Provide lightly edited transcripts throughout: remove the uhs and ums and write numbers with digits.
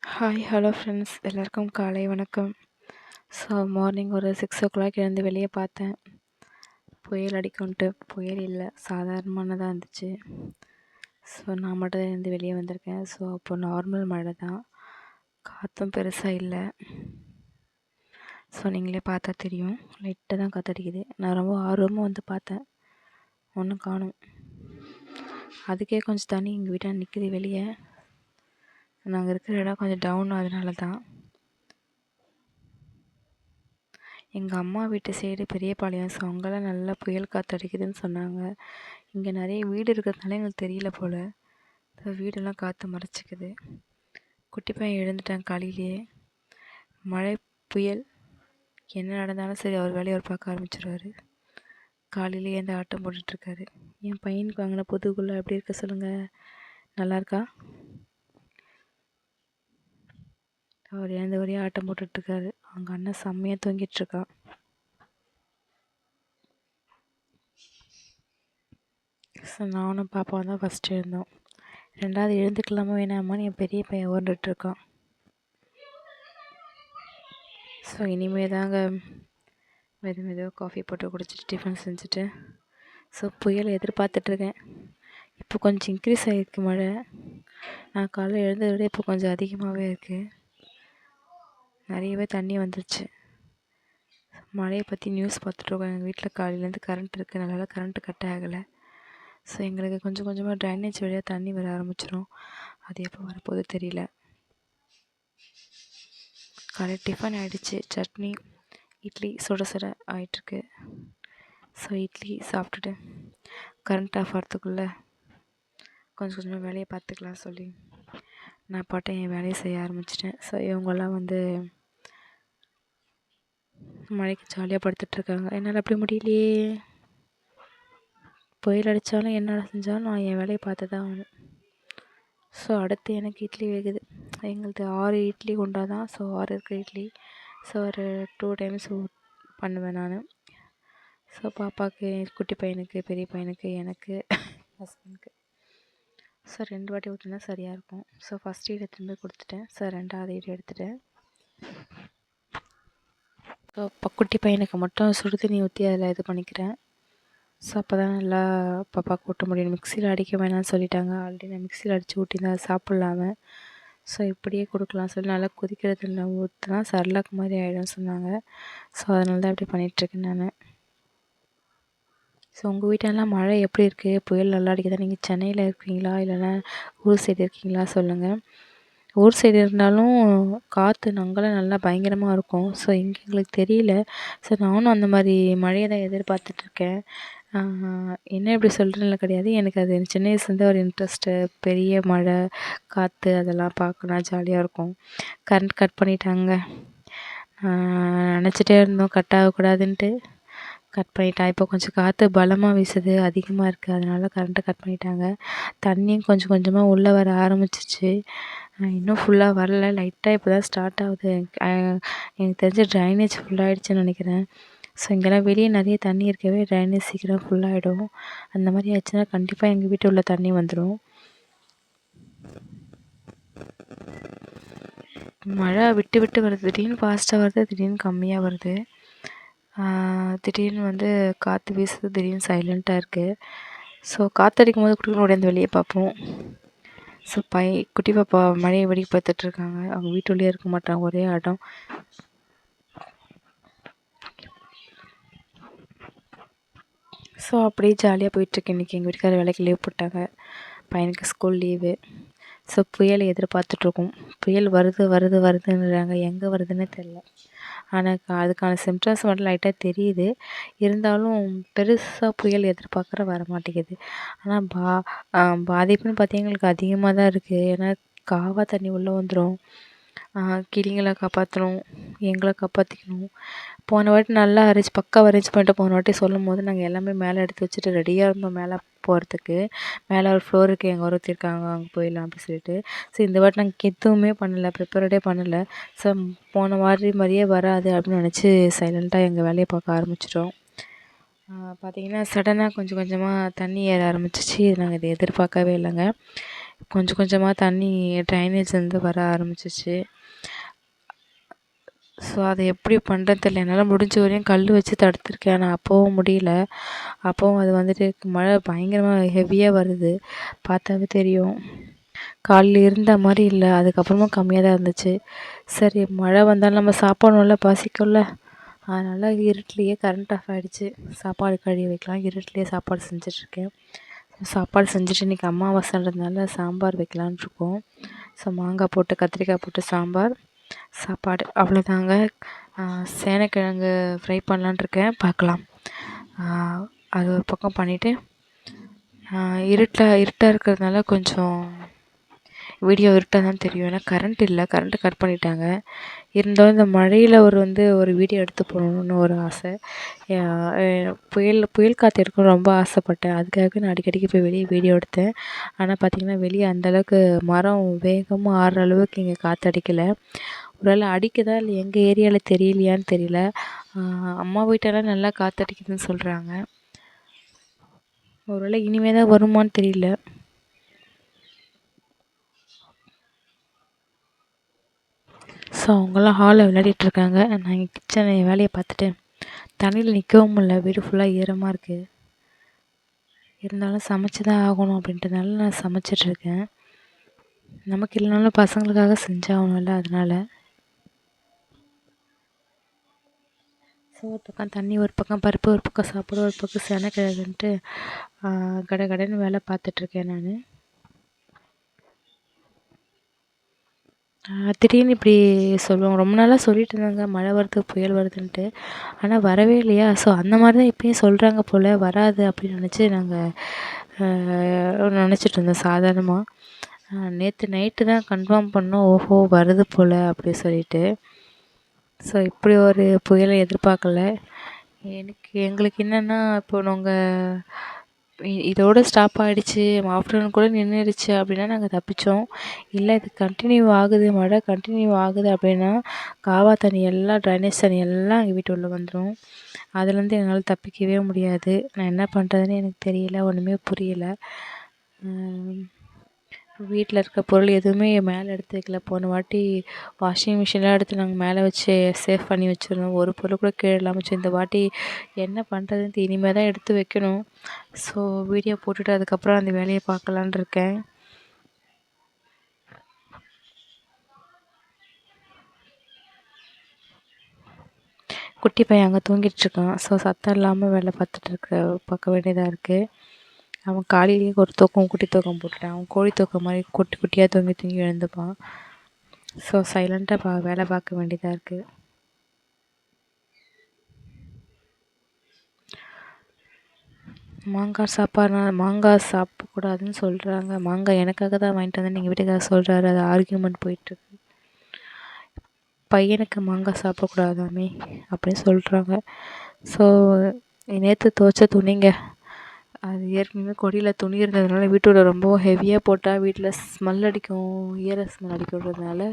Hi hello friends, எல்லாருக்கும் காலை வணக்கம். ஸோ மார்னிங் ஒரு 6 o'clock எழுந்து வெளியே பார்த்தேன். புயல் அடிக்கும்ன்ட்டு புயல் இல்லை, சாதாரணமானதாக இருந்துச்சு. ஸோ நான் மட்டும் தான் எழுந்து வெளியே வந்திருக்கேன். ஸோ அப்போ நார்மல் மழை தான், காற்றும் பெருசாக இல்லை. ஸோ நீங்களே பார்த்தா தெரியும், லைட்டாக தான் காற்றடிக்குது. நான் ரொம்ப ஆர்வமாக வந்து பார்த்தேன், ஒன்றும் காணும். அதுக்கே கொஞ்சம் தண்ணி எங்கள் வீட்டாக நிற்குது வெளியே. நாங்கள் இருக்கிற இடம் கொஞ்சம் டவுன், அதனால தான். எங்கள் அம்மா வீட்டு சைடு பெரியபாளையம். ஸோ அங்கெல்லாம் நல்லா புயல் காற்று அடிக்குதுன்னு சொன்னாங்க. இங்கே நிறைய வீடு இருக்கிறதுனால எங்களுக்கு தெரியல போல். வீடெல்லாம் காற்று மறைச்சிக்குது. குட்டி பையன் எழுந்துட்டான் காலையிலேயே. மழை புயல் என்ன நடந்தாலும் சரி, அவர் வேலையை அவர் பார்க்க ஆரம்பிச்சிடுவார். காலையிலேயே அந்த ஆட்டம் போட்டுட்ருக்காரு. என் பையனுக்கு வாங்கின புதுக்குள்ளே எப்படி இருக்க சொல்லுங்கள், நல்லா இருக்கா? அவர் எழுந்த ஒரே ஆட்டம் போட்டுட்ருக்காரு. அவங்க அண்ணன் செம்மையாக தூங்கிட்டுருக்கான். ஸோ நானும் பாப்பாவும் தான் ஃபஸ்ட்டு எழுந்தோம். ரெண்டாவது எழுந்துக்கலாமா வேணாமான்னு என் பெரிய பையன் ஓண்டுட்ருக்கான். ஸோ இனிமேல் தாங்க மெதுவாக காஃபி போட்டு குடிச்சிட்டு டிஃபன் செஞ்சுட்டு ஸோ புயல் எதிர்பார்த்துட்ருக்கேன். இப்போ கொஞ்சம் இன்க்ரீஸ் ஆகிருக்கு மழை. நான் காலையில் எழுந்ததை விட இப்போ கொஞ்சம் அதிகமாகவே இருக்குது. நிறையவே தண்ணி வந்துருச்சு. மழையை பற்றி நியூஸ் பார்த்துட்ருக்கோம். எங்கள் வீட்டில் காலையிலேருந்து கரண்ட் இருக்குது, நல்லா கரண்ட்டு கட் ஆகலை. ஸோ எங்களுக்கு கொஞ்சம் கொஞ்சமாக ட்ரைனேஜ் வழியாக தண்ணி வர ஆரம்பிச்சிடும். அது எப்போ வரப்போகுது தெரியல. காலையில் டிஃபன் ஆகிடுச்சு, சட்னி இட்லி சுட சுட ஆகிட்டுருக்கு. ஸோ இட்லி சாப்பிட்டுட்டு கரண்ட் ஆஃப் ஆகிறதுக்குள்ளே கொஞ்சம் கொஞ்சமாக வேலையை பார்த்துக்கலாம் சொல்லி நான் பாட்டை என் வேலையை செய்ய ஆரம்பிச்சிட்டேன். ஸோ இவங்கெல்லாம் வந்து மழைக்கு ஜாலியாக படுத்துட்ருக்காங்க. என்னால் அப்படி முடியலையே. புயல் அடித்தாலும் என்ன செஞ்சாலும் நான் என் வேலையை பார்த்து தான் ஆகணும். ஸோ அடுத்து எனக்கு இட்லி வேகுது. எங்களது 6 இட்லி குண்டா தான். ஸோ 6 இருக்கிற இட்லி. ஸோ ஒரு 2 times பண்ணுவேன் நான். ஸோ பாப்பாவுக்கு, குட்டி பையனுக்கு, பெரிய பையனுக்கு, எனக்கு, ஹஸ்பண்டுக்கு. ஸோ 2 வாட்டி ஊற்றினா சரியாக இருக்கும். ஸோ ஃபஸ்ட் இட்லி எடுத்துகிட்டு போய் கொடுத்துட்டேன். ஸோ 2வது இட்லி எடுத்துட்டேன். ஸோ இப்போ குட்டி பையனுக்கு மட்டும் சுடு தண்ணி ஊற்றி அதில் இது பண்ணிக்கிறேன். ஸோ அப்போ தான் நல்லா பாப்பாவுக்கு ஊட்ட முடியும். மிக்சியில் அடிக்க வேணாம்னு சொல்லிட்டாங்க. ஆல்ரெடி நான் மிக்சியில் அடித்து ஊட்டியிருந்தேன், சாப்பிட்லாம. ஸோ இப்படியே கொடுக்கலாம் சொல்லி நல்லா கொதிக்கிற தண்ணியில் ஊற்றினா சர்லாக் மாதிரி ஆகிடும்னு சொன்னாங்க. ஸோ அதனால தான் இப்படி பண்ணிகிட்ருக்கேன் நான். ஸோ உங்கள் வீட்டெல்லாம் மழை எப்படி இருக்குது? புயல் நல்லா அடிக்குதா? நீங்கள் சென்னையில் இருக்கீங்களா இல்லைன்னா ஊர் சைடு இருக்கீங்களா சொல்லுங்கள். ஊர் சைடு இருந்தாலும் காற்று அங்கெல்லாம் நல்லா பயங்கரமாக இருக்கும். ஸோ இங்கே எங்களுக்கு தெரியல. ஸோ நானும் அந்த மாதிரி மழையை தான் எதிர்பார்த்துட்ருக்கேன். என்ன இப்படி சொல்கிறேன்னு கிடையாது, எனக்கு அது சின்ன வயசுலேருந்தே ஒரு இன்ட்ரெஸ்ட்டு. பெரிய மழை காற்று அதெல்லாம் பார்க்கணும், ஜாலியாக இருக்கும். கரண்ட் கட் பண்ணிட்டாங்க. நினச்சிட்டே இருந்தோம் கட் ஆகக்கூடாதுன்ட்டு. கட் பண்ணிட்டான். இப்போ கொஞ்சம் காற்று பலமாக வீசுது, அதிகமாக இருக்குது, அதனால கரண்ட்டை கட் பண்ணிட்டாங்க. தண்ணியும் கொஞ்சம் கொஞ்சமாக உள்ளே வர ஆரம்பிச்சிச்சு. இன்னும் ஃபுல்லாக வரல, லைட்டாக இப்போ தான் ஸ்டார்ட் ஆகுது. எனக்கு தெரிஞ்ச ட்ரைனேஜ் ஃபுல்லாகிடுச்சுன்னு நினைக்கிறேன். ஸோ இங்கெல்லாம் வெளியே நிறைய தண்ணி இருக்கவே ட்ரைனேஜ் சீக்கிரம் ஃபுல்லாகிடும். அந்த மாதிரி ஆச்சுன்னா கண்டிப்பாக எங்கள் வீட்டு உள்ள தண்ணி வந்துடும். மழை விட்டு விட்டு வருது. திடீர்னு ஃபாஸ்ட்டாக வருது, திடீர்னு கம்மியாக வருது. திடீர்னு வந்து காற்று வீசுது, திடீர்னு சைலண்ட்டாக இருக்குது. ஸோ காற்றடிக்கும் போது குடுக்கணும் உடைந்து வெளியே பார்ப்போம். ஸோ குட்டி பாப்பா மழையை வெடிக்க பார்த்துட்ருக்காங்க. அவங்க வீட்டுள்ளேயே இருக்க மாட்டாங்க, ஒரே ஆட்டம். ஸோ அப்படியே ஜாலியாக போயிட்டுருக்கு. இன்றைக்கி எங்கள் வீட்டுக்காரர் வேலைக்கு லீவ் போட்டாங்க, பையனுக்கு ஸ்கூல் லீவு. ஸோ புயலை எதிர்பார்த்துட்ருக்கோம். புயல் வருதுன்னுறாங்க, எங்கே வருதுன்னு தெரில. ஆனால் அதுக்கான சிம்டம்ஸ் மட்டும் லைட்டாக தெரியுது. இருந்தாலும் பெருசாக புயல் எதிர்பார்க்குற வர மாட்டேங்குது. ஆனால் பாதிப்புன்னு பார்த்தா எங்களுக்கு அதிகமாக தான் இருக்குது. ஏன்னா காவா தண்ணி உள்ளே வந்துடும். கிளிங்களை காப்பாற்றணும், எங்களை காப்பாற்றிக்கணும். போன வாட்டி நல்லா பக்காவாக அரேஞ்ச் பண்ணிட்டு போன வாட்டி சொல்லும் போது நாங்கள் எல்லாமே மேலே எடுத்து வச்சுட்டு ரெடியாக இருந்தோம் மேலே போகிறதுக்கு. மேலே ஒரு ஃப்ளோருக்கு எங்கள் ஒருத்தி இருக்காங்க, அங்கே போயிடலாம் அப்படி சொல்லிட்டு. ஸோ இந்த வாட்டி நாங்கள் எதுவுமே பண்ணலை, ப்ரிப்பேர்டே பண்ணலை. ஸோ போன வாட்டி மாதிரியே வராது அப்படின்னு நினச்சி சைலண்ட்டாக எங்கள் வேலையை பார்க்க ஆரம்பிச்சிட்டோம். பார்த்திங்கன்னா சடனாக கொஞ்சம் கொஞ்சமாக தண்ணி ஏற ஆரம்பிச்சிச்சு. நாங்கள் இதை எதிர்பார்க்கவே இல்லைங்க. கொஞ்சம் கொஞ்சமாக தண்ணி ட்ரைனேஜ்லேருந்து வர ஆரம்பிச்சிச்சு. ஸோ அதை எப்படி பண்ணுறதுன்னு தெரியல. என்னால் முடிஞ்ச வரையும் கல் வச்சு தடுத்துருக்கேன். ஆனால் அப்போவும் முடியல. அப்போவும் அது வந்துட்டு மழை பயங்கரமாக ஹெவியாக வருது. பார்த்தாவே தெரியும். காலைல இருந்த மாதிரி இல்லை. அதுக்கப்புறமா கம்மியாக தான் இருந்துச்சு. சரி மழை வந்தாலும் நம்ம சாப்பிடணும்ல, பசிக்கும்ல. அதனால் இருட்டிலேயே கரண்ட் ஆஃப் ஆகிடுச்சு. சாப்பாடு கழுவி வைக்கலாம், இருட்டிலேயே சாப்பாடு செஞ்சிட்ருக்கேன். சாப்பாடு செஞ்சுட்டு இன்றைக்கி அமாவாசைன்றதுனால சாம்பார் வைக்கலான்னு இருக்கோம். ஸோ மாங்காய் போட்டு கத்திரிக்காய் போட்டு சாம்பார், சாப்பாடு அவ்வளோதாங்க. சேனைக்கிழங்கு ஃப்ரை பண்ணலான்னு இருக்கேன், பார்க்கலாம். அது ஒரு பக்கம் பண்ணிவிட்டு இருட்டாக இருக்கிறதுனால கொஞ்சம் வீடியோ இருட்டாக தான் தெரியும். ஏன்னா கரண்ட் இல்லை, கரண்ட்டு கட் பண்ணிட்டாங்க. இருந்தாலும் இந்த மழையில் ஒரு வீடியோ எடுத்து போடணுன்னு ஒரு ஆசை. புயல் காற்று எடுக்கணும்னு ரொம்ப ஆசைப்பட்டேன். அதுக்காக நான் அடிக்கடிக்கு போய் வெளியே வீடியோ எடுத்தேன். ஆனால் பார்த்திங்கன்னா வெளியே அந்தளவுக்கு மரம் வேகமாக ஆடுற அளவுக்கு இங்கே காற்று அடிக்கலை. ஒருவேளை அடிக்குதா இல்லை எங்கள் ஏரியாவில் தெரியலையான்னு தெரியல. அம்மா வீட்டெல்லாம் நல்லா காற்றடிக்குதுன்னு சொல்கிறாங்க. ஒருவேளை இனிமேல் தான் வருமான்னு தெரியல. ஸோ அவங்களாம் ஹாலில் விளையாடிட்டுருக்காங்க. நான் இங்கே கிச்சனை வேலையை பார்த்துட்டு தண்ணியில் நிற்கவும் முடியல, வீடு ஃபுல்லாக ஈரமாக இருக்குது. இருந்தாலும் சமைச்சு தான் ஆகணும் அப்படின்றதுனால நான் சமைச்சிட்ருக்கேன். நமக்கு இல்லைனாலும் பசங்களுக்காக செஞ்சாகணும்ல, அதனால். ஸோ ஒரு பக்கம் தண்ணி, ஒரு பக்கம் பருப்பு, ஒரு பக்கம் சாப்பாடு, ஒரு பக்கம் சேனைக்கிழங்குன்ட்டு கடன்னு வேலை பார்த்துட்ருக்கேன் நான். திடீர்னு இப்படி சொல்லுவாங்க. ரொம்ப நாளாக சொல்லிட்டு இருந்தாங்க மழை வருது, புயல் வருதுன்ட்டு. ஆனால் வரவே இல்லையா? ஸோ அந்த மாதிரி தான் இப்பயும் சொல்கிறாங்க போல். வராது அப்படின்னு நினச்சி நாங்கள் நினச்சிட்ருந்தோம் சாதாரணமாக. நேற்று நைட்டு தான் கன்ஃபார்ம் பண்ணோம், ஓஹோ வருது போல் அப்படி சொல்லிட்டு. ஸோ இப்படி ஒரு புயலை எதிர்பார்க்கல. எங்களுக்கு என்னென்னா, இப்போ நாங்கள் இதோட ஸ்டாப் ஆகிடுச்சு, ஆஃப்டர்நூன் கூட நின்றுடுச்சு அப்படின்னா நாங்கள் தப்பித்தோம். இல்லை இது கண்டினியூ ஆகுது, மழை கண்டினியூ ஆகுது அப்படின்னா காவா தண்ணி எல்லாம், ட்ரைனேஜ் தண்ணி எல்லாம் எங்கள் வீட்டு உள்ளே வந்துடும். அதுலேருந்து எங்களால் தப்பிக்கவே முடியாது. நான் என்ன பண்ணுறதுன்னு எனக்கு தெரியல, ஒன்றுமே புரியல. வீட்டில் இருக்க பொருள் எதுவுமே மேலே எடுத்து வைக்கல. போன வாட்டி வாஷிங் மிஷின்லாம் எடுத்து நாங்கள் மேலே வச்சு சேஃப் பண்ணி வச்சுருந்தோம். ஒரு பொருள் கூட கீழே இல்லாமல் வச்சு. இந்த வாட்டி என்ன பண்ணுறதுன்ட்டு இனிமேல் தான் எடுத்து வைக்கணும். ஸோ வீடியோ போட்டுட்டு அதுக்கப்புறம் அந்த வேலையை பார்க்கலான் இருக்கேன். குட்டி பையன் அங்கே தூங்கிட்டுருக்கான். ஸோ சத்தம் இல்லாமல் வேலை பார்க்க வேண்டியதாக இருக்குது. அவன் காலையிலேயே ஒரு குட்டி தூக்கம் போட்டுட்டான். அவன் கோழி தூக்கம் மாதிரி குட்டி குட்டியாக தூங்கி எழுந்துப்பான். ஸோ சைலண்ட்டாக வேலை பார்க்க வேண்டியதாக இருக்குது. மாங்காய் சாப்பிடக்கூடாதுன்னு சொல்கிறாங்க. மாங்காய் எனக்காக தான் வாங்கிட்டு வந்தேன், எங்கள் வீட்டுக்காரர் சொல்கிறாரு. அது ஆர்கியூமெண்ட் போயிட்டுருக்கு. பையனுக்கு மாங்காய் சாப்பிடக்கூடாதாமே அப்படின்னு சொல்கிறாங்க. ஸோ நேற்று துவைச்ச துணிங்க, அது ஏற்கனவே கொடியில் துணி இருந்ததுனால வீட்டோட ரொம்ப ஹெவியாக போட்டால் வீட்டில் ஸ்மெல் அடிக்கும், ஈர ஸ்மெல் அடிக்குன்றதுனால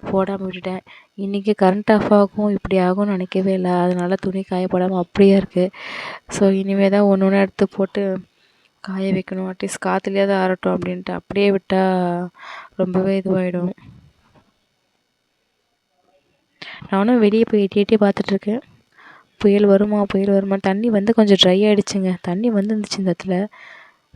போடாமல் விட்டுட்டேன். இன்றைக்கி கரண்ட் ஆஃப் ஆகும் இப்படி ஆகும்னு நினைக்கவே இல்லை. அதனால் துணி காயப்படாமல் அப்படியே இருக்குது. ஸோ இனிமேல் தான் ஒன்று ஒன்று எடுத்து போட்டு காய வைக்கணும். அட்லீஸ்ட் காற்றுலையாவது ஆறட்டும் அப்படின்ட்டு. அப்படியே விட்டால் ரொம்பவே இதுவாகிடும். நானும் வெளியே போய் எட்டி எட்டி பார்த்துட்ருக்கேன், புயல் வருமா தண்ணி கொஞ்சம் ட்ரை ஆகிடுச்சுங்க. தண்ணி வந்துருந்துச்சு இந்த இடத்துல.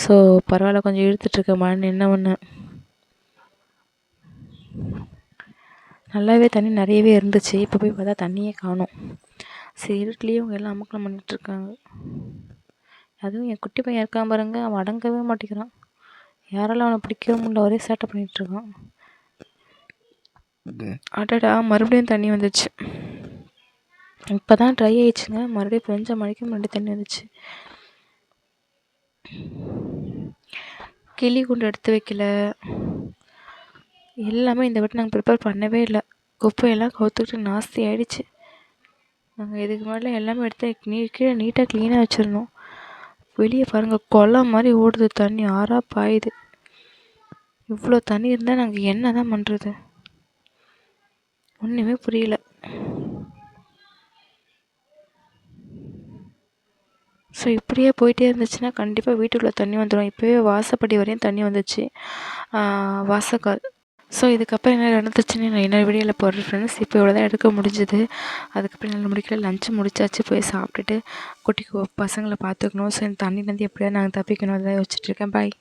ஸோ பரவாயில்ல, கொஞ்சம் இழுத்துட்ருக்கேன் மழை நின்ன ஒன்று. நல்லாவே தண்ணி நிறையவே இருந்துச்சு. இப்போ போய் பார்த்தா தண்ணியே காணும். சரி இருட்டுலேயே அவங்க எல்லாம் அமக்கலம் பண்ணிகிட்ருக்காங்க. அதுவும் என் குட்டி பையன் இருக்கான் பாருங்க, அவன் அடங்கவே மாட்டேங்கிறான். யாராலும் அவனை பிடிக்கவும் முடியல, ஒரே சேட்டை பண்ணிகிட்ருக்கான். அடடா மறுபடியும் தண்ணி வந்துச்சு. இப்போ தான் ட்ரை ஆயிடுச்சுங்க. மறுபடியும் பெஞ்ச மழைக்கு மறுபடியும் தண்ணி வந்துச்சு. கிளி குண்டு எடுத்து வைக்கல, எல்லாமே இந்த வாட்டி நாங்கள் ப்ரிப்பேர் பண்ணவே இல்லை. குப்பையெல்லாம் கவுத்துக்கிட்டு நாஸ்தி ஆகிடுச்சு. நாங்கள் இதுக்கு முன்னாடிலாம் எல்லாமே எடுத்து கீழே நீட்டாக க்ளீனாக வச்சுருந்தோம். வெளியே பாருங்கள், குளம் மாதிரி ஓடுது தண்ணி, ஆறாக பாயுது. இவ்வளோ தண்ணி இருந்தால் நாங்கள் என்ன தான் பண்ணுறது, ஒன்றுமே புரியல. ஸோ இப்படியே போயிட்டே இருந்துச்சுன்னா கண்டிப்பாக வீட்டுக்குள்ளே தண்ணி வந்துடும். இப்போவே வாசப்படி வரையும் தண்ணி வந்துச்சு, வாசக்கால். ஸோ இதுக்கப்புறம் என்ன நடந்துச்சுன்னு நான் இன்னொரு வீடியோவில் போடுறேன் ஃப்ரெண்ட்ஸ். இப்போ இவ்வளோ தான் எடுக்க முடிஞ்சுது. அதுக்கப்புறம் என்னால் முடிக்கல. லஞ்சு முடிச்சாச்சு. போய் சாப்பிட்டுட்டு குட்டி பசங்களை பார்த்துக்கணும். ஸோ இந்த தண்ணிலேருந்து எப்படியாவது நாங்கள் தப்பிக்கணும், அதெல்லாம் யோசிச்சுட்ருக்கேன். பாய்.